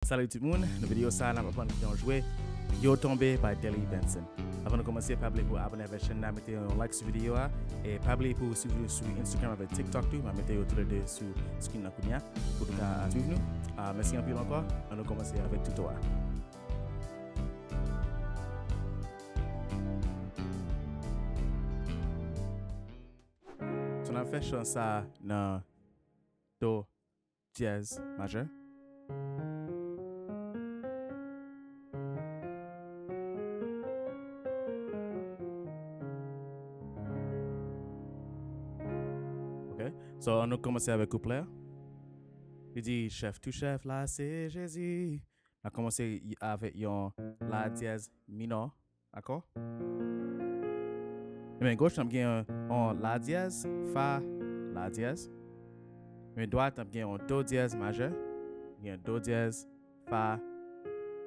Salut tout le monde, dans la vidéo ça, on va apprendre à jouer Yo Tonbe by Benson. Avant de commencer, pas oublier pour abonner à la chaîne, mettez un like sur la vidéo et pas oublier pour suivre sur Instagram avec TikTok tout, mettez tous les deux sur screen pour suivre nous. Merci un peu encore, on va commencer avec Tuto. On a fait chant ça dans Do dièse majeur. OK. So on a commencé avec couplet. Il dit chef tout chef là c'est Jésus. On a commencé avec la dièse mineur, d'accord? Et main gauche, on a un la dièse, fa, la dièse. Main droite, on a un do dièse majeur, un do dièse, fa,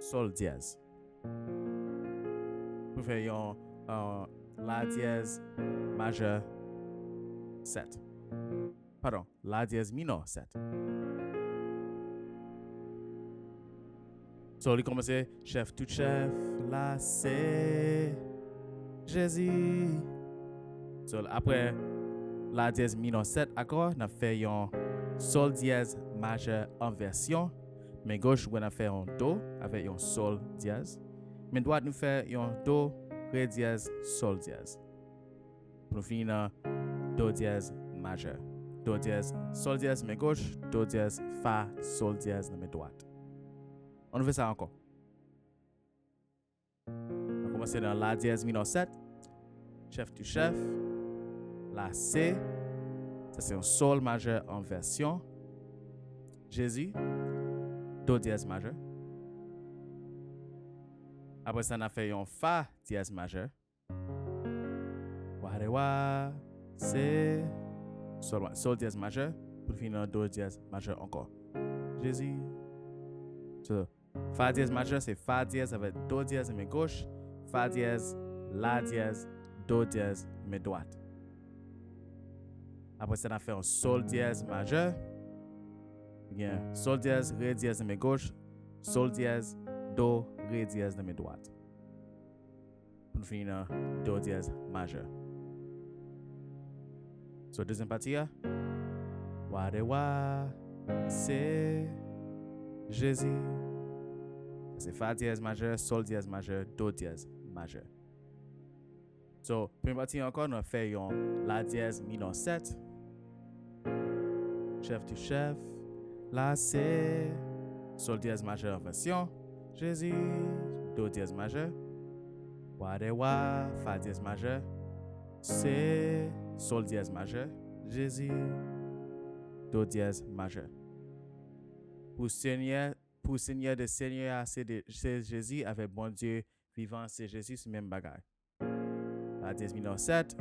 sol dièse. Pour faire un la dièse majeur 7. Pardon, la dièse mineur 7. So, on commence chef tout chef, là c'est Jésus. So, après la dièse mineur 7 accord, on a fait un sol dièse majeur en version. Main gauche, on a fait un do avec un sol dièse. Main droite, nous fait un do, ré dièse, sol dièse. Pour nous finir do dièse majeur. Do dièse, sol dièse, main gauche, do dièse, fa, sol dièse, main droite. On fait ça encore. On va commencer dans la dièse mineur 7. Chef du chef. La C. Ça c'est un sol majeur en version. Jésus. Do dièse majeur. Après ça, on a fait un fa dièse majeur. Wa, re, wa. C. Sol dièse majeur. Pour finir, do dièse majeur encore. Jésus. So, fa dièse majeur, c'est fa dièse avec do dièse à main gauche, fa dièse, la dièse, do dièse, main droite. Après ça, on a fait un sol dièse majeur. Bien, sol dièse, ré dièse à main gauche, sol dièse, do, ré dièse à main droite. Pour finir, do dièse majeur. So, deuxième partie, wa, re, wa, c'est Jésus. C'est fa dièse majeur, sol dièse majeur, do dièse majeur. So, première partie encore, on a fait la dièse mineur 7. Chef du chef. La c'est sol dièse majeur en version. Jésus. Do dièse majeur. Wa, re, wa, fa dièse majeur. C'est sol dièse majeur. Jésus. Do dièse majeur. Pour Seigneur de Seigneur, c'est Jésus, avec bon Dieu vivant, c'est Jésus, c'est même bagaille. La dièse mineur 7,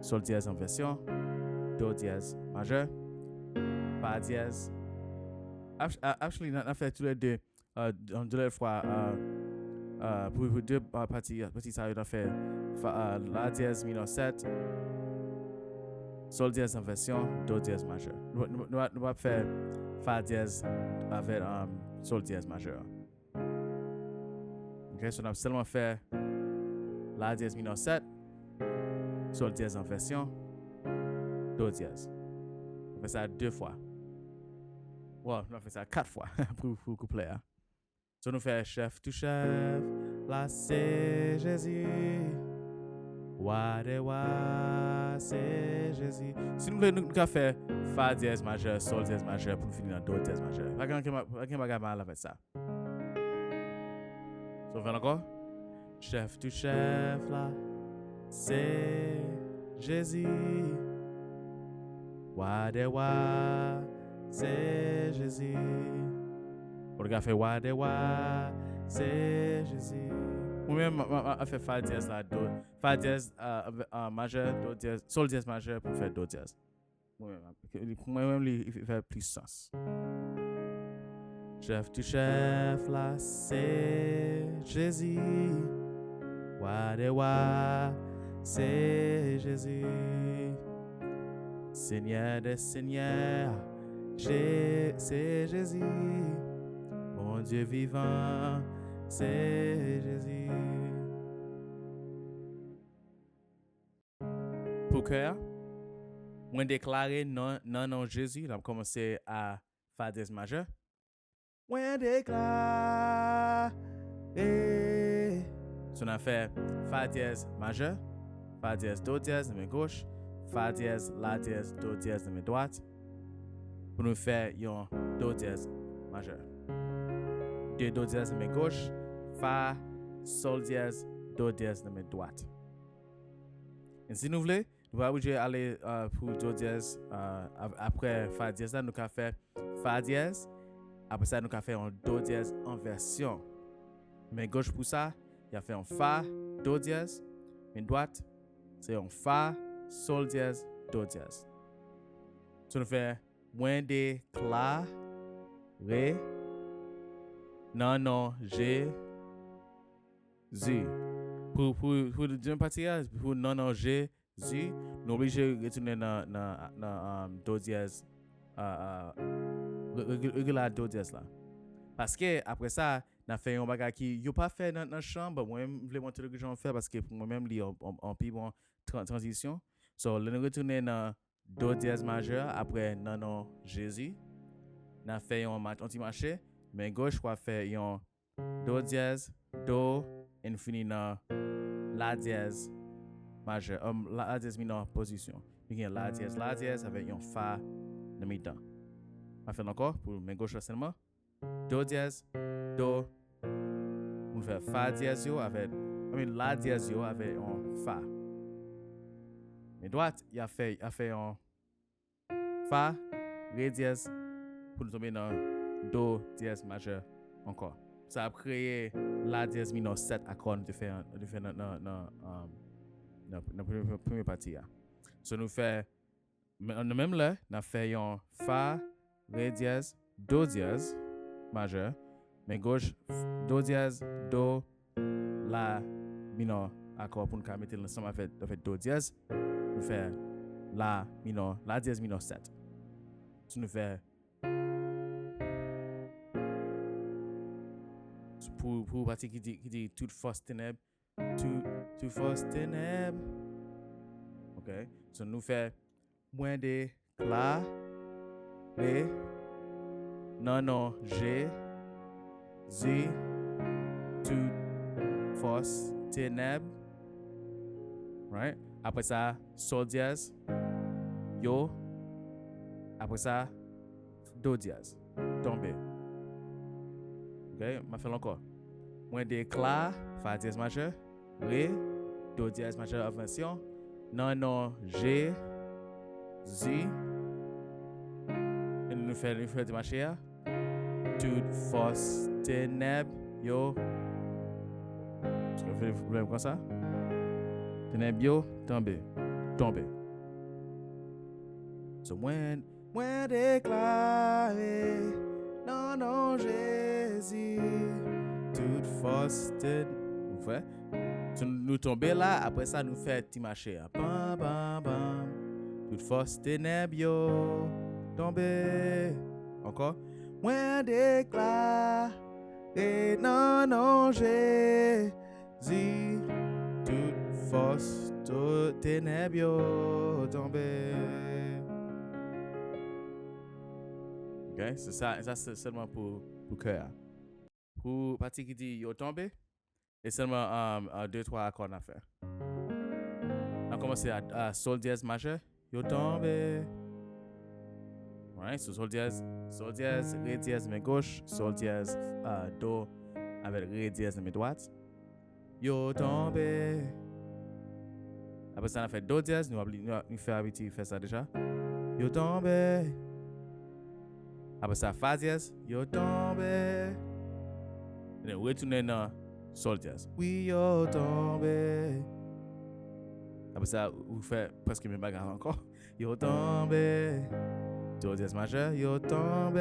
sol dièse en version, do dièse majeur, fa dièse. Actually, on a fait tous les deux, deux fois, pour deux parties, ça, on a fait la dièse mineur 7, sol dièse en version, do dièse majeur. Nous allons faire fa dièse avec sol dièse majeur. Ok, so on a seulement fait la dièse mineur 7, sol dièse en version, do dièse. On fait ça 2 fois. Ouais, on a fait ça 4 fois pour coupler. So nous fait chef tout chef, là c'est Jésus. Wa, re, wa, c'est Jésus. Si nous voulons nous faire fa dièse majeur, sol dièse majeur pour finir dans do dièse majeur. Pas qu'un bagage mal avec ça. So, on fait encore. Chef tout chef là, c'est Jésus. Wa, re, wa, c'est Jésus. On regarde fait wa, re, wa, c'est Jésus. Moi-même, je fais fa dièse là, do, fa dièse majeur, do dièse, sol dièse majeur pour faire do dièse. Moi-même, il fait plus sens. Chef du chef là, c'est Jésus. Wa, re, wa, c'est Jésus. Seigneur des seigneurs, c'est Jésus. Mon mon Dieu vivant, c'est Jésus. Pour cœur, moi déclarer non Jésus, on va commencer à fa dièse majeur. Moi déclarer. So on a fait fa dièse majeur, fa dièse do dièse de main gauche, fa dièse la dièse do dièse de main droite. Pour nous faire un do dièse majeur. Deux do dièse de main gauche, fa, sol dièse, do dièse de main droite. Et si nous voulons, nous allons aller pour do dièse après fa dièse là, nous allons faire fa dièse. Après ça, nous allons faire un do dièse en version. Main gauche pour ça, il a fait un fa, do dièse. Main droite, c'est un fa, sol dièse, do dièse. So nous faisons moins de cla, ré, non, G, Z. Pour la deuxième partie, pour non, G, Z, nous obligés de retourner dans do dièse, régulier do dièse là. Parce que après ça, on a fait un bagage qui n'a pas fait dans la chambre. Moi-même, je voulais montrer ce que j'en fais parce que pour moi-même, il y a un plus bon transition. So, on retourne dans do dièse majeur après non, Jésus. On a fait un anti-marché. Mais gauche, on a fait un do dièse, do, infini dans la dièse majeur, la dièse mineur position. Il y a la dièse avec un fa dans mi-temps. On va faire encore pour main gauche seulement. Do dièse, do. On fait fa dièse avec, la dièse avec un fa. Mais droite, il a fait un fa, ré dièse pour tomber dans do dièse majeur encore. Ça a créé la dièse mineur 7 accords de faire dans la première partie. So nous fait même là, on a fait un fa, ré dièse, do dièse majeur, mais gauche do dièse, do, la mineur accord pour nous mettre ensemble avec do dièse. Nous fait la dièse mineur 7. So nous fait pour partie qui dit toute force ténèbres, toute force ténèbres. OK. So nous fait moins de cla, ré, non, G, Z, toute force ténèbres. Right? Après ça, sol dièse, yo. Après ça, do dièse, Tonbe. OK? Je fais encore. Moins de cla, fa dièse majeur, ré, do dièse majeur inversion, non, G, Z. Et nous faisons des marchés. Toute force ténèbres, yo. Est-ce que vous voulez comme ça? Ténèbres, yo, tombe. So, moins déclaré, non, Jésus. Toute force ténèbres. So, nous tomber là, après ça, nous fait petit marché. Bam, bam, bam. Toute force ténèbres, yo, tomber. Encore. Moins déclaré, non, Jésus. Toute force ténèbres, yo, tomber. OK? C'est ça c'est seulement pour cœur. Pour partie qui dit yo tombe, et seulement 2-3 accords à faire. On a commencé à sol dièse majeur, yo tombe. Right? So sol dièse, ré dièse main gauche, sol dièse do avec ré dièse main droite. Yo tombe. Après ça on a fait do dièse, nous fait habitude faire ça déjà. Yo tombe. Après ça fa dièse, yo tombe. Et then retourner dans sol dièse. Oui, yo tombe. Après ça, vous faites presque mes bagages encore. Yo tombe. Do dièse majeur, yo tombe.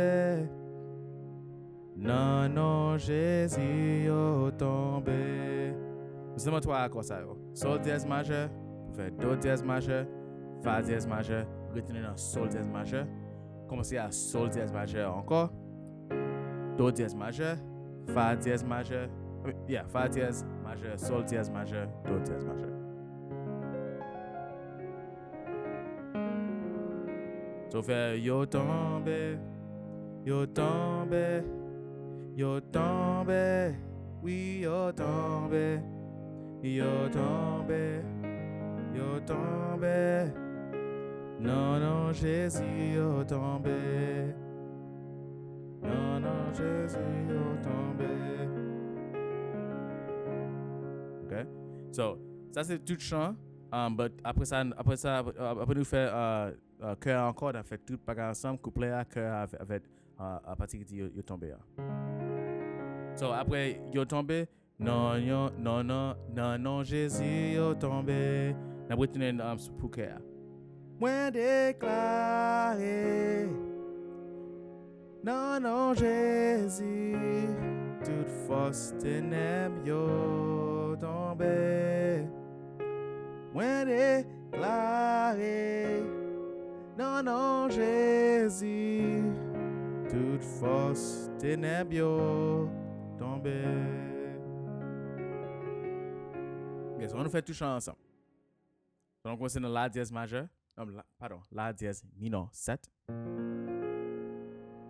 Non, Jésus, yo tombe. C'est seulement 3 accords ça. Sol dièse majeur, vous faites do dièse majeur, fa dièse majeur, retourner dans sol dièse majeur. Commencez à sol dièse majeur encore. Do dièse majeur. Fa dièse majeur. Yeah, Fa dièse majeur, Sol dièse majeur, Do dièse majeur. So fait yo tombe, yo tombe, yo tombe, oui yo tombe, yo tombe, yo tombe. Non, non, Jésus, yo tombe. Non, non, Jésus, yo tombe. Okay? So, ça c'est tout chant. But après nous faire cœur encore, on fait tout bagarre ensemble, couplet à cœur avec à partir de yo tombe. So, après yo tombe, non, non, non, non, non, Jésus, yo tombe. N'a pas retenu pour cœur. Mwen déclaré, non, non, Jésus, toute force ténèbres yo tombé. Mwen déclaré, non, non, Jésus, toute force ténèbres yo tombé. Yes, on fait tout chant ensemble. Donc, on commence dans la dièse majeur. La dièse mineur 7.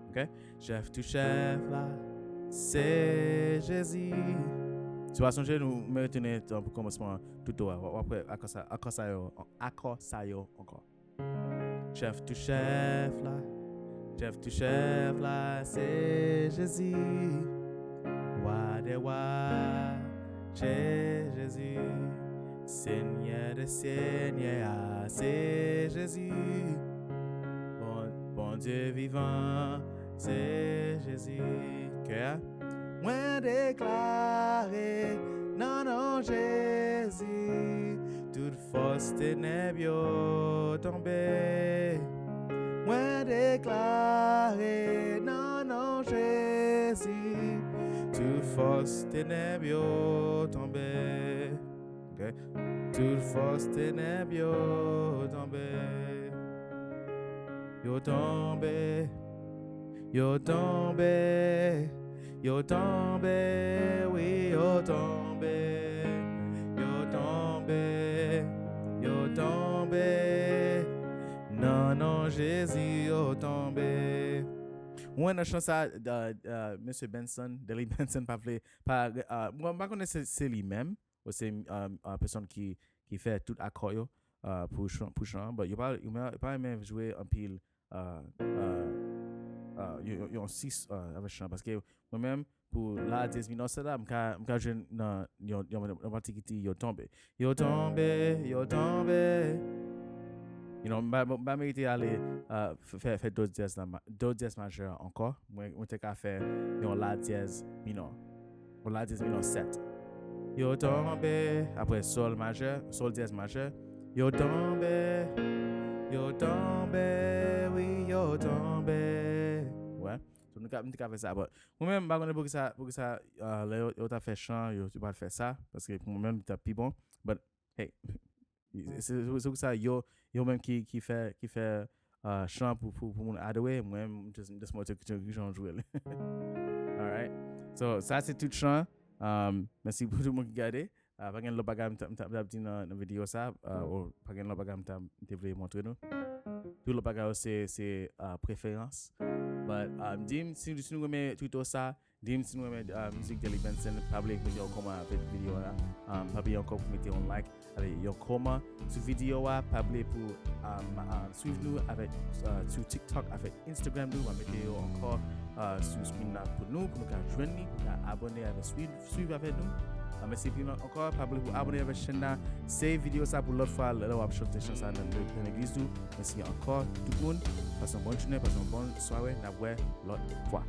Ok? Chef to chef, là, c'est Jésus. Tu vas songer nous me retenir pour commencement Tuto. Après, accord ça yo encore. Chef to chef, là, c'est Jésus. Roi des rois, c'est Jésus. Seigneur de Seigneur, c'est Jésus. Bon Dieu vivant, c'est Jésus. Cœur, moi déclaré, non, non, Jésus. Toute force ténèbres tombée. Moi déclaré, non, non, Jésus. Toute force ténèbres tombée. Okay. Toute force ténèbres yo tombé, yo tombé, yo tombé, yo tombé, oui yo tombé, yo tombé, yo tombé. Non, non, Jésus yo tombé. Moi, la chanson de Monsieur Benson, Deli Benson, moi, je connais c'est lui-même. C'est une personne qui fait tout accord pour chant, mais il pas même jouer un pile yon 6 avec chant parce que moi-même pour la 10 minutes c'est là m'ka jeune dans yon partie qui yo tombe you know m'a mérité aller faire d'autres dièse majeur encore moi t'ai qu'à faire yon la dièse mineur ou la dièse mineur 7. Yo tombe, après sol majeur, sol dièse majeur. Yo tombe, oui, yo tombe. Ouais, nous avons fait ça. Moi-même, je ne sais pas pour ça, yo t'a fait chant, yo tu pas faire ça, parce que pour moi-même, c'est plus bon. But, hey, c'est pour ça, yo même qui fait chant pour mon adorer, moi-même, just moi, que j'en joue. Alright, so ça, c'est tout chant. Merci pour tout le monde qui regarde. Pas gain le bagage m't'a dit dans vidéo ça ou pas gain le bagage m't'a montrer nous. Tout le bagage c'est préférence. But si nous aimez tout ça, si nous aimez musique de Benson, pas oublier que comment avec vidéo là. Pas oublier encore pour mettre un like avec yon comment sur vidéo là, pas oublier pour suivre nous avec sur TikTok avec Instagram nous, va mettre encore sur screen là pour nous joindre nous, pour abonner avec Swiv avec nous. Merci encore, pas oublier pour abonner avec la chaîne là, c'est vidéo ça pour l'autre fois, là on va chanter chanson dans l'église nous. Merci encore tout le monde, passez une bonne journée, passez une bonne soirée, na l'autre fois.